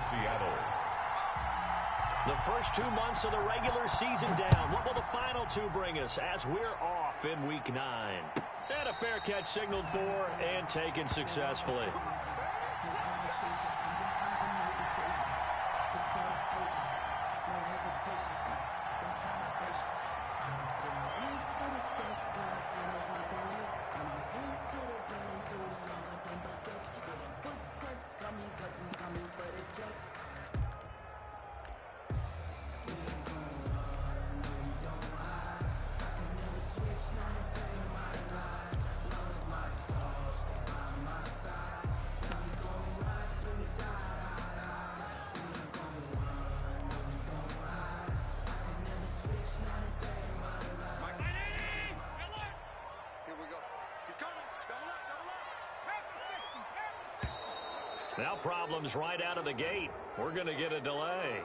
Seattle. The first 2 months of the regular season down. What will the final 2 bring us as we're off in Week 9? And a fair catch signaled for and taken successfully. Now problems right out of the gate. We're going to get a delay.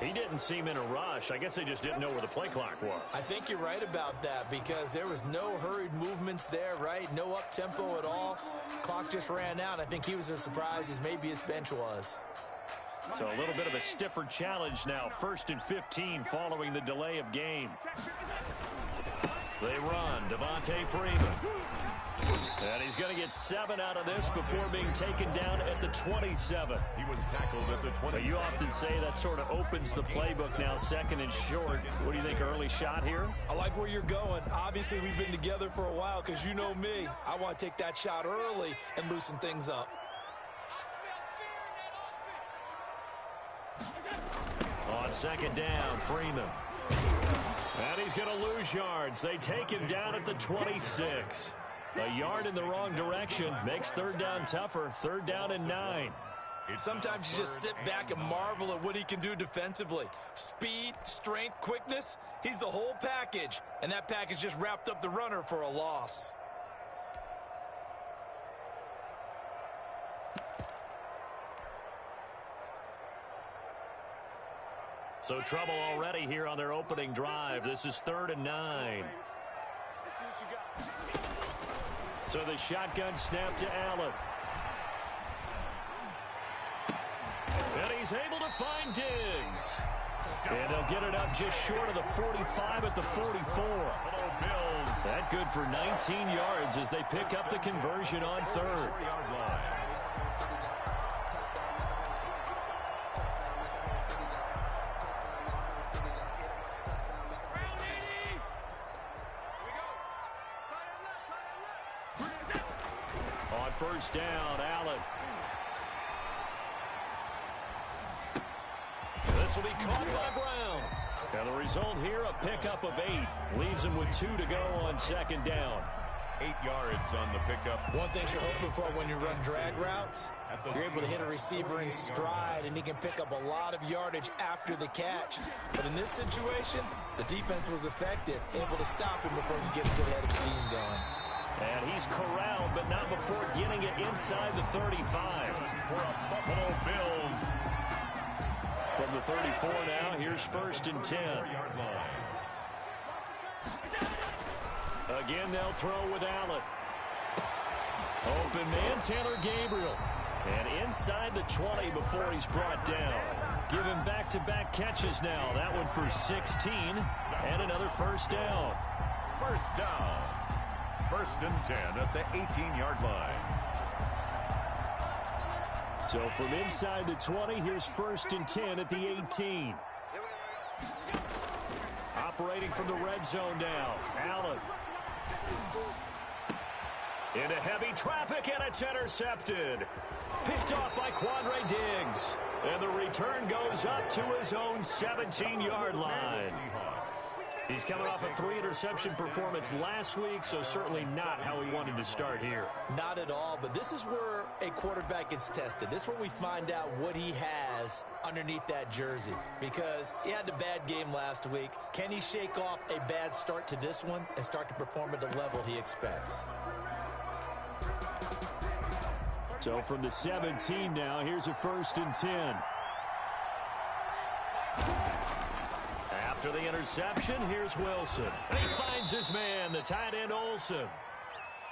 He didn't seem in a rush. I guess they just didn't know where the play clock was. I think you're right about that because there was no hurried movements there, right? No up-tempo at all. Clock just ran out. I think he was as surprised as maybe his bench was. So a little bit of a stiffer challenge now. 1st and 15 following the delay of game. They run. Devontae Freeman. And he's going to get 7 out of this before being taken down at the 27. He was tackled at the 27. But you often say that sort of opens the playbook now, 2nd and short. What do you think, early shot here? I like where you're going. Obviously, we've been together for a while because you know me. I want to take that shot early and loosen things up. On 2nd down, Freeman. And he's going to lose yards. They take him down at the 26. A yard in the wrong direction makes 3rd down tougher. 3rd down and 9. Sometimes you just sit back and marvel at what he can do defensively. Speed, strength, quickness. He's the whole package. And that package just wrapped up the runner for a loss. So trouble already here on their opening drive. This is 3rd and 9. So the shotgun snap to Allen. And he's able to find Diggs. And they'll get it up just short of the 45 at the 44. That good for 19 yards as they pick up the conversion on 3rd. On 1st down, Allen. This will be caught by Brown. And the result here, a pickup of 8. Leaves him with 2 to go on 2nd down. 8 yards on the pickup. One thing you're hoping for when you run drag routes, you're able to hit a receiver in stride, and he can pick up a lot of yardage after the catch. But in this situation, the defense was effective, able to stop him before you get a good head of steam going. And he's corralled, but not before getting it inside the 35. For a Buffalo Bills. From the 34 now, here's 1st and 10. Again, they'll throw with Allen. Open man, Taylor Gabriel. And inside the 20 before he's brought down. Giving back-to-back catches now. That one for 16. And another 1st down. 1st down. 1st and 10 at the 18-yard line. So from inside the 20, here's 1st and 10 at the 18. Operating from the red zone now. Allen. Into heavy traffic, and it's intercepted. Picked off by Quandre Diggs. And the return goes up to his own 17-yard line. He's coming off a 3-interception performance last week, so certainly not how he wanted to start here. Not at all, but this is where a quarterback gets tested. This is where we find out what he has underneath that jersey, because he had a bad game last week. Can he shake off a bad start to this one and start to perform at the level he expects? So from the 17 now, here's a 1st and 10. After the interception, here's Wilson. And he finds his man, the tight end Olsen.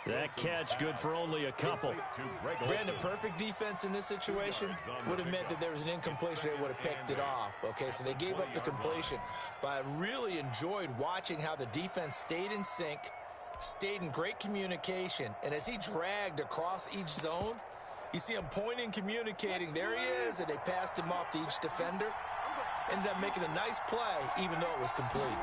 That catch good for only a couple. Brandon, perfect defense in this situation would have meant that there was an incompletion. They would have picked it off. Okay, so they gave up the completion. But I really enjoyed watching how the defense stayed in sync, stayed in great communication, and as he dragged across each zone, you see him pointing, communicating. There he is, and they passed him off to each defender. Ended up making a nice play, even though it was complete.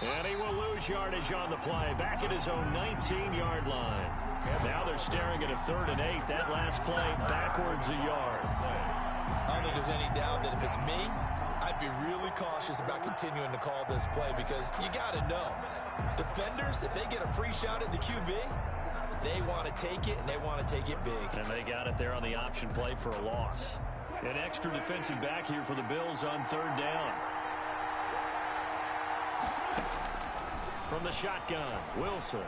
And he will lose yardage on the play, back at his own 19-yard line. Now they're staring at a 3rd and 8. That last play backwards a yard. I don't think there's any doubt that if it's me, I'd be really cautious about continuing to call this play because you got to know, defenders, if they get a free shot at the QB, they want to take it, and they want to take it big. And they got it there on the option play for a loss. An extra defensive back here for the Bills on 3rd down. From the shotgun, Wilson.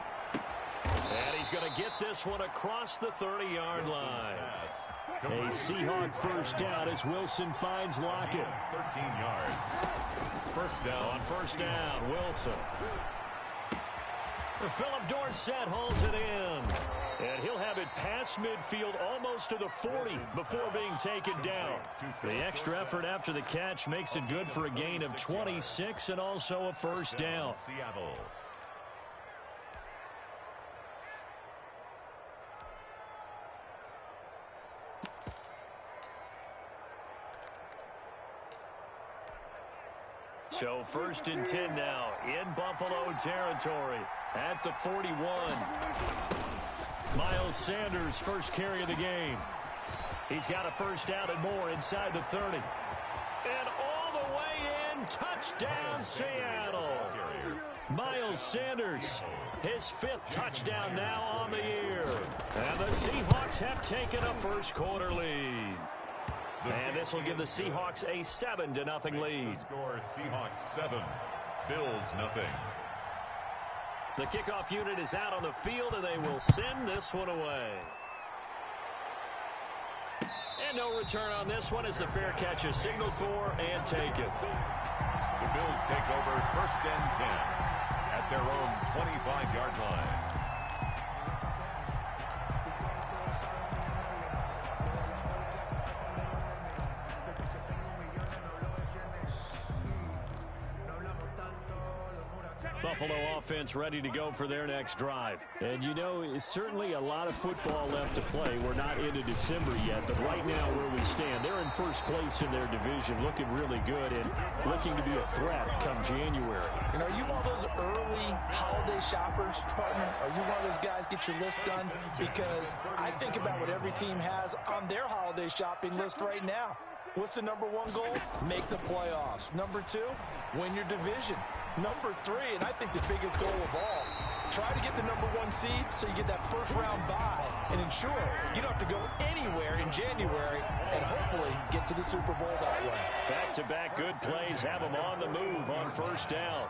And he's going to get this one across the 30-yard line. A Seahawk first down as Wilson finds Lockett. 13 yards. First down. On first down, Wilson. Philip Dorsett hauls it in. And he'll have it past midfield almost to the 40 before being taken down. The extra effort after the catch makes it good for a gain of 26 and also a first down. Seattle. So 1st and 10 now in Buffalo territory at the 41. Miles Sanders first carry of the game. He's got a first down and more inside the 30. And all the way in, touchdown Seattle. Miles Sanders, his 5th touchdown now on the year. And the Seahawks have taken a first quarter lead. And this will give the Seahawks a 7-0 lead. Score Seahawks 7, Bills nothing. The kickoff unit is out on the field, and they will send this one away. And no return on this one as the fair catch is signaled for and taken. The Bills take over 1st and 10 at their own 25-yard line. Buffalo offense ready to go for their next drive. And you know, it's certainly a lot of football left to play. We're not into December yet, but right now where we stand, they're in first place in their division, looking really good and looking to be a threat come January. And are you one of those early holiday shoppers, partner? Are you one of those guys get your list done? Because I think about what every team has on their holiday shopping list right now. What's the number 1 goal? Make the playoffs. Number 2, win your division. Number 3, and I think the biggest goal of all, try to get the number 1 seed so you get that first round bye and ensure you don't have to go anywhere in January and hopefully get to the Super Bowl that way. Back-to-back good plays have them on the move on first down.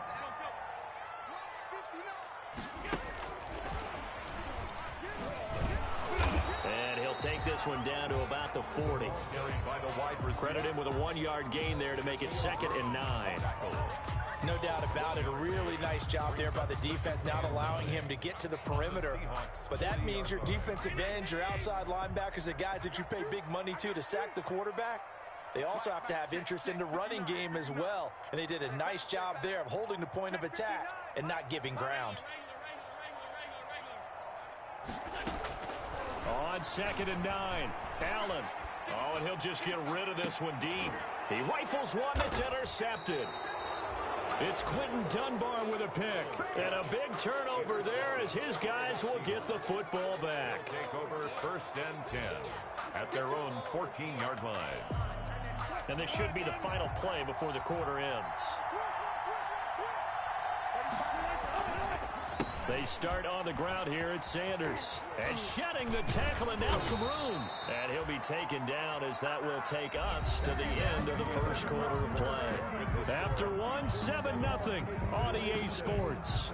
And he'll take this one down to about the 40. Credit him with a 1-yard gain there to make it 2nd and 9. No doubt about it. A really nice job there by the defense, not allowing him to get to the perimeter. But that means your defensive ends, your outside linebackers, the guys that you pay big money to sack the quarterback, they also have to have interest in the running game as well. And they did a nice job there of holding the point of attack and not giving ground. On 2nd and 9, Allen. Oh, and he'll just get rid of this one deep. He rifles one that's intercepted. It's Quentin Dunbar with a pick. And a big turnover there as his guys will get the football back. Take over 1st and 10 at their own 14-yard line. And this should be the final play before the quarter ends. They start on the ground here at Sanders. And shedding the tackle and now some room. And he'll be taken down as that will take us to the end of the first quarter of play. After 1, 7-0 on EA Sports.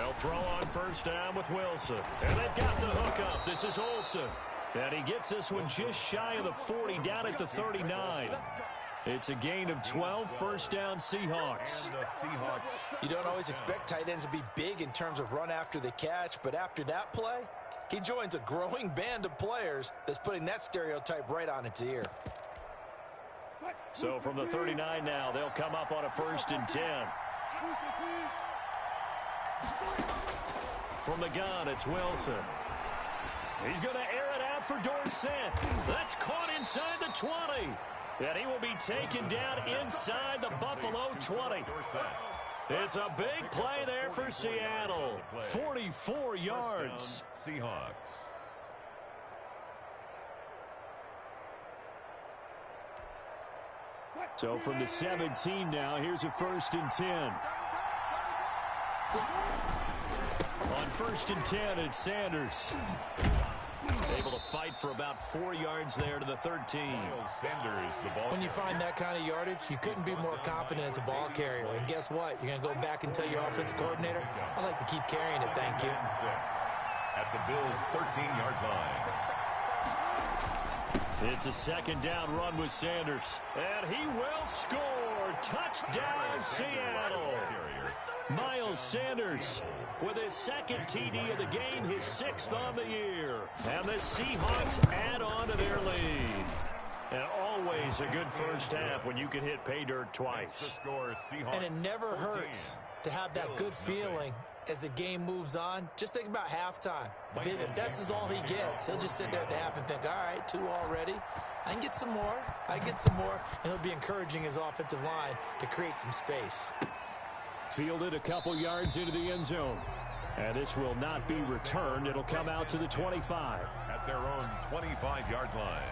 They'll throw on first down with Wilson. And they've got the hook up. This is Olsen. And he gets this one just shy of the 40, down at the 39. It's a gain of 12, first down Seahawks. You don't always expect tight ends to be big in terms of run after the catch, but after that play, he joins a growing band of players that's putting that stereotype right on its ear. So from the 39 now, they'll come up on a 1st and 10. From the gun, it's Wilson. He's going to air it out for Dorsett. That's caught inside the 20. And he will be taken down inside the Buffalo 20. It's a big play there for Seattle. 44 yards. Seahawks. So from the 17 now, here's a 1st and 10. On 1st and 10, it's Sanders. Able to fight for about 4 yards there to the 13. Sanders, the ball. When you find that kind of yardage, you couldn't be more confident as a ball carrier. And guess what? You're going to go back and tell your offensive coordinator, I'd like to keep carrying it, thank you. At the Bills' 13-yard line. It's a 2nd down run with Sanders. And he will score. Touchdown, Seattle. Miles Sanders with his 2nd TD of the game, his 6th on the year. And the Seahawks add on to their lead. And always a good first half when you can hit pay dirt twice. And it never hurts to have that good feeling as the game moves on. Just think about halftime. If that's all he gets, he'll just sit there at the half and think, all right, 2 already. I can get some more. I can get some more. And he'll be encouraging his offensive line to create some space. Fielded a couple yards into the end zone. And this will not be returned. It'll come out to the 25. At their own 25-yard line.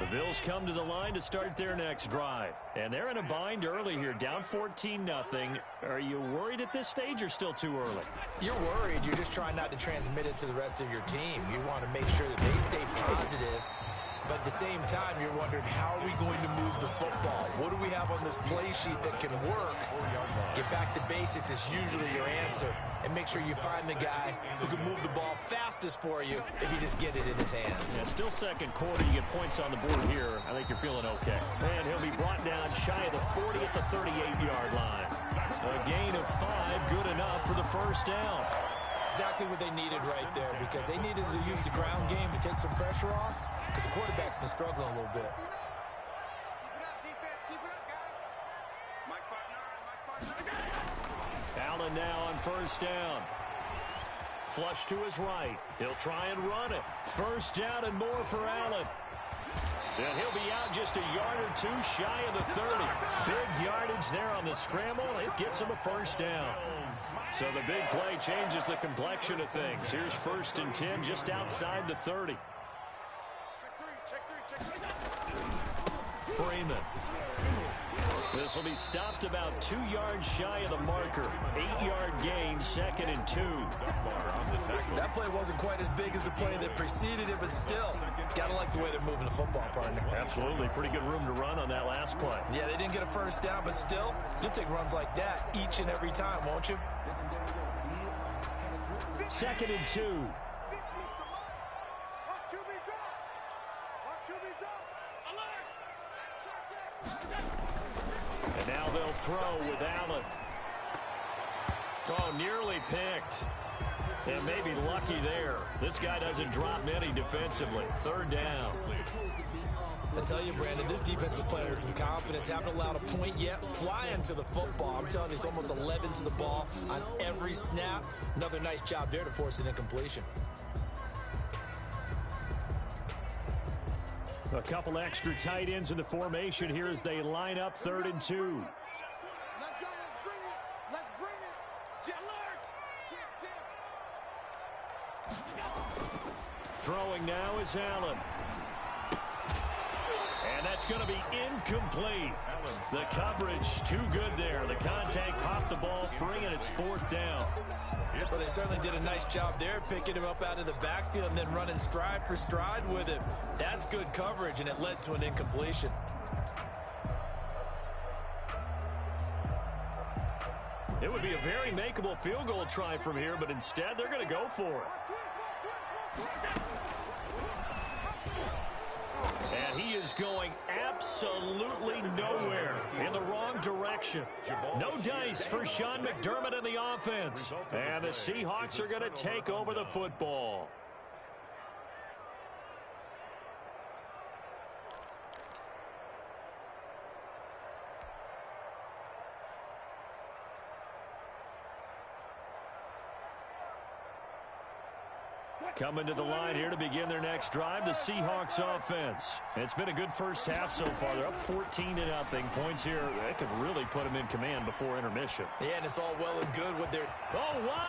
The Bills come to the line to start their next drive. And they're in a bind early here, down 14-0. Are you worried at this stage or still too early? You're worried. You're just trying not to transmit it to the rest of your team. You want to make sure that they stay positive. But at the same time, you're wondering, how are we going to move the football? What do we have on this play sheet that can work? Get back to basics is usually your answer. And make sure you find the guy who can move the ball fastest for you if you just get it in his hands. Yeah, still second quarter. You get points on the board here. I think you're feeling okay. And he'll be brought down shy of the 40 at the 38-yard line. A gain of 5, good enough for the first down. Exactly what they needed right there, because they needed to use the ground game to take some pressure off, because the quarterback's been struggling a little bit. Allen now on first down. Flush to his right. He'll try and run it. First down and more for Allen. And he'll be out just a yard or 2 shy of the 30. Big yardage there on the scramble. It gets him a first down. So the big play changes the complexion of things. Here's 1st and 10 just outside the 30. Freeman. This will be stopped about 2 yards shy of the marker. 8-yard gain, 2nd and 2. That play wasn't quite as big as the play that preceded it, but still, gotta like the way they're moving the football, partner. Absolutely. Pretty good room to run on that last play. Yeah, they didn't get a first down, but still, you'll take runs like that each and every time, won't you? 2nd and 2. And now they'll throw with Allen. Oh, nearly picked. And maybe lucky there. This guy doesn't drop many defensively. 3rd down. I tell you, Brandon, this defense is playing with some confidence. Haven't allowed a point yet. Flying to the football. I'm telling you, it's almost 11 to the ball on every snap. Another nice job there to force an incompletion. A couple extra tight ends in the formation here as they line up 3rd and 2. Let's go. Let's bring it. Let's bring it. Throwing now is Allen. And that's going to be incomplete. The coverage too good there. The contact popped the ball free, and it's 4th down. Well, they certainly did a nice job there, picking him up out of the backfield and then running stride for stride with him. That's good coverage, and it led to an incompletion. It would be a very makeable field goal try from here, but instead they're going to go for it. And he is going absolutely nowhere, in the wrong direction. No dice for Sean McDermott in the offense. And the Seahawks are going to take over the football. Coming to the line here to begin their next drive, the Seahawks offense. It's been a good first half so far. They're up 14-0. Points here, they could really put them in command before intermission. Yeah, and it's all well and good with their... Oh, wow!